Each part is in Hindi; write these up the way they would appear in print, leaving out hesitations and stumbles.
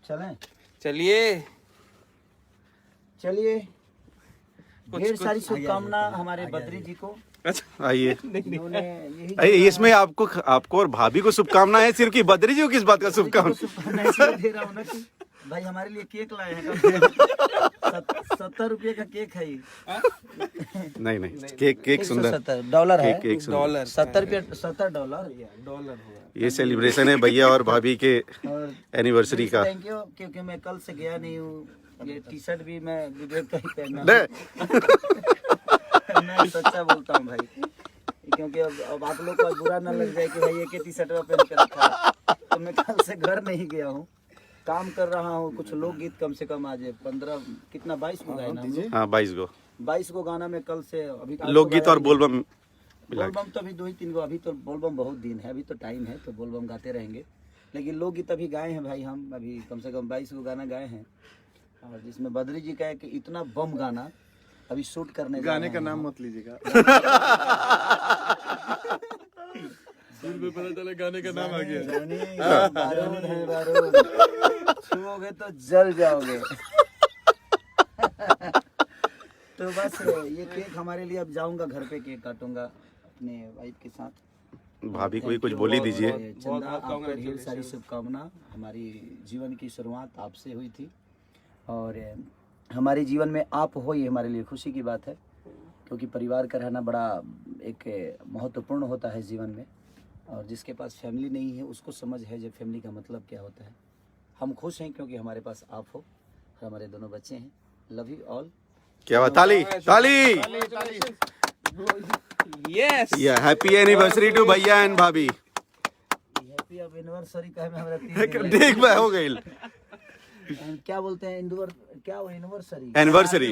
चलें? चलिए चलिए, ढेर सारी शुभकामना हमारे बद्री जी को। अच्छा आइए इन्होंने यही आइए, इसमें आपको और भाभी को शुभकामना है, सिर्फ की बद्री जी को किस बात का शुभकामना? शुभकामनाएं इसलिए दे रहा हूँ ना कि भाई हमारे लिए केक लाए हैं। 70 रुपये का केक है ये। नहीं केक सुंदर $170 है। केक सुंदर। डॉलर $70 डॉलर हुआ। ये सेलिब्रेशन है भैया और भाभी के और एनिवर्सरी का। थैंक यू, क्योंकि मैं कल से गया नहीं हूँ। ये टी शर्ट भी मैं विवेक का ही पहना मैं सच्चा बोलता हूँ भाई, क्योंकि अब आप लोग को बुरा ना लग जाए कि भाई एक ही टी शर्ट पहन के रखा है। तो मैं कल से घर नहीं गया हूँ, काम कर रहा हूँ। कुछ लोकगीत कम से कम आज 15 कितना 22 को गाए ना हम लोग? हाँ 22 को गाना में कल से अभी लोकगीत और बोलबम मिला के। बोलबम तो अभी 2 ही 3 गो, अभी तो बोलबम बहुत दिन है, अभी तो टाइम है, तो बोलबम गाते रहेंगे। लेकिन लोकगीत अभी गाए हैं भाई, हम अभी कम से कम 22 को गाना गाए हैं। और जिसमें बद्री जी का है कि इतना बम गाना अभी शूट करने गाने का नाम मत लीजिएगा। सुर पे पता चला गाने का नाम आ गया। बारूद है बारूद, छुओगे तो जल जाओगे। तो बस ये केक हमारे लिए, अब जाऊंगा घर पे केक काटूंगा अपने वाइफ के साथ। भाभी को भी कुछ बोली दीजिए। चंदा, आपको ढेर सारी शुभकामना। हमारी जीवन की शुरुआत आपसे हुई थी और हमारे जीवन में आप हो, ये हमारे लिए खुशी की बात है, क्योंकि परिवार का रहना बड़ा एक महत्वपूर्ण होता है जीवन में। और जिसके पास फैमिली नहीं है उसको समझ है जब फैमिली का मतलब क्या होता है। हम खुश हैं क्योंकि हमारे पास आप हो, हमारे दोनों बच्चे हैं। Love you all. क्या बात, ताली ताली। यस या हैप्पी एनिवर्सरी टू भैया एंड भाभी। हैप्पी एनिवर्सरी का है हमरा 3 दिन देख भाई हो गई क्या बोलते हैं क्या वो एनिवर्सरी एनिवर्सरी,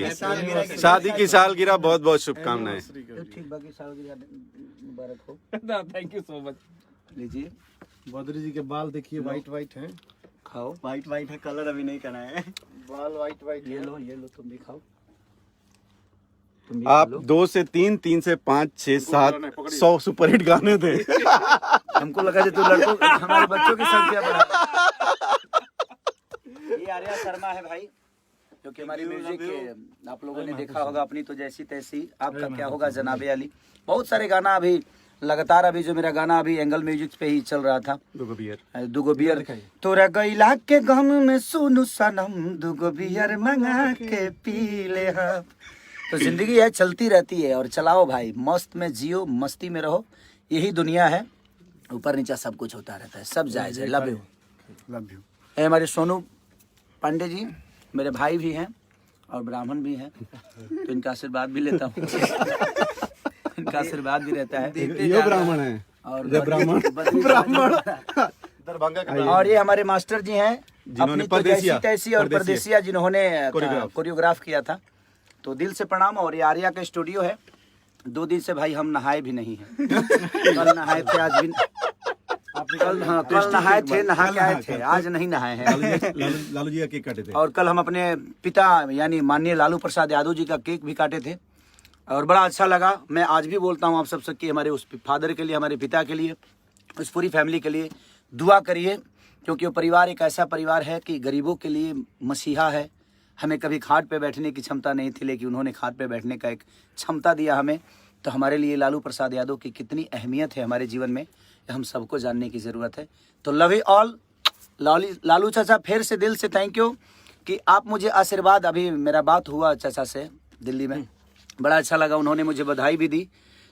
शादी की सालगिरह। बहुत बहुत शुभकामनाएं। तो ठीक, बाकी सालगिरह मुबारक हो। Thank you so much. लीजिए, बद्री जी के बाल देखिए वाइट हैं। खाओ। वाइट है, कलर अभी नहीं करना है। बाल वाइट ये लो तुम भी खाओ। तुम भी आप खा लो। 2 से 3, 3 से 5, 6, 7, 100 सुपरहिट गाने थे। हमको लगा तू लड़कों हमारे बच्चों की संख्या बढ़ा। ये आर्या शर्मा है भाई, जो कि हमारी म्यूजिक के आप लोगों ने देखा होगा। अपनी तो जैसी तैसी, आपका क्या होगा जनाबे अली। बहुत सारे गाना अभी लगातार, अभी जो मेरा गाना अभी एंगल म्यूजिक पे ही चल रहा था, दुगो बियर तोरा गइला के गम में सुनु सनम, दुगो बियर मंगा के पी ले हम। तो जिंदगी है, चलती रहती है, और चलाओ भाई, मस्त में जियो, मस्ती में रहो। यही दुनिया है, ऊपर नीचा सब कुछ होता रहता है, सब जायज है। Love you. हमारे सोनू पांडे जी मेरे भाई भी हैं और ब्राह्मण भी हैं, तो इनका आशीर्वाद भी लेता हूँ। इनका आशीर्वाद भी रहता है। ये ब्राह्मण है और ब्राह्मण दरभंगा का और ये हमारे मास्टर जी हैं, जिन्होंने अपनी तो जैसी तैसी और परदेसिया जिन्होंने कोरियोग्राफ किया था। तो दिल से प्रणाम। और ये आर्या का स्टूडियो है। 2 दिन से भाई हम नहाए भी नहीं हैं। कल नहाए थे, आज भी कल नहाए थे, नहा के आए थे, आज नहीं नहाए हैं। लालू जी का केक काटे थे। और कल हम अपने पिता यानी माननीय लालू प्रसाद यादव जी का केक भी काटे थे और बड़ा अच्छा लगा। मैं आज भी बोलता हूँ आप सब से कि हमारे उस फादर के लिए, हमारे पिता के लिए, उस पूरी फैमिली के लिए दुआ करिए, क्योंकि वो परिवार एक ऐसा परिवार है कि गरीबों के लिए मसीहा है। हमें कभी खाट पे बैठने की क्षमता नहीं थी, लेकिन उन्होंने खाट पे बैठने का एक क्षमता दिया हमें। तो हमारे लिए लालू प्रसाद यादव की कितनी अहमियत है हमारे जीवन में, हम सबको जानने की ज़रूरत है। तो लव यू ऑल। लालू चाचा, फिर से दिल से थैंक यू कि आप मुझे आशीर्वाद, अभी मेरा बात हुआ चाचा से दिल्ली में, बड़ा अच्छा लगा, उन्होंने मुझे बधाई भी दी।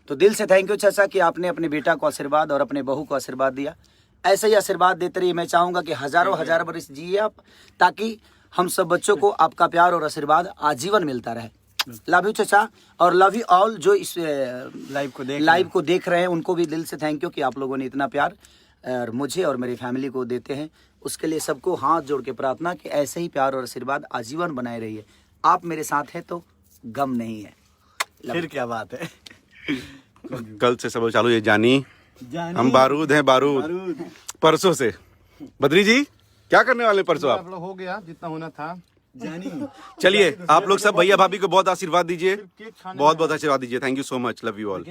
तो दिल से थैंक यू चाचा कि आपने अपने बेटा को आशीर्वाद और अपने बहू को आशीर्वाद दिया। ऐसे ही आशीर्वाद देते रहिए। मैं चाहूँगा कि हज़ारों हजार वर्ष जिए आप, ताकि हम सब बच्चों को आपका प्यार और आशीर्वाद आजीवन मिलता रहे। लव यू चाचा और लव यू ऑल जो इस लाइव को देख रहे हैं, उनको भी दिल से थैंक यू कि आप लोगों ने इतना प्यार और मुझे और मेरी फैमिली को देते हैं। उसके लिए सबको हाथ जोड़ के प्रार्थना कि ऐसे ही प्यार और आशीर्वाद आजीवन बनाए रहिए। आप मेरे साथ हैं तो गम नहीं है। फिर क्या बात है। कल से सब चालू है जानी, हम बारूद हैं बारूद। परसों से बद्री जी क्या करने वाले परसों आप? हो गया जितना होना था। जानी चलिए आप लोग सब भैया भाभी को बहुत आशीर्वाद दीजिए, बहुत बहुत आशीर्वाद दीजिए। Thank you so much. Love you all.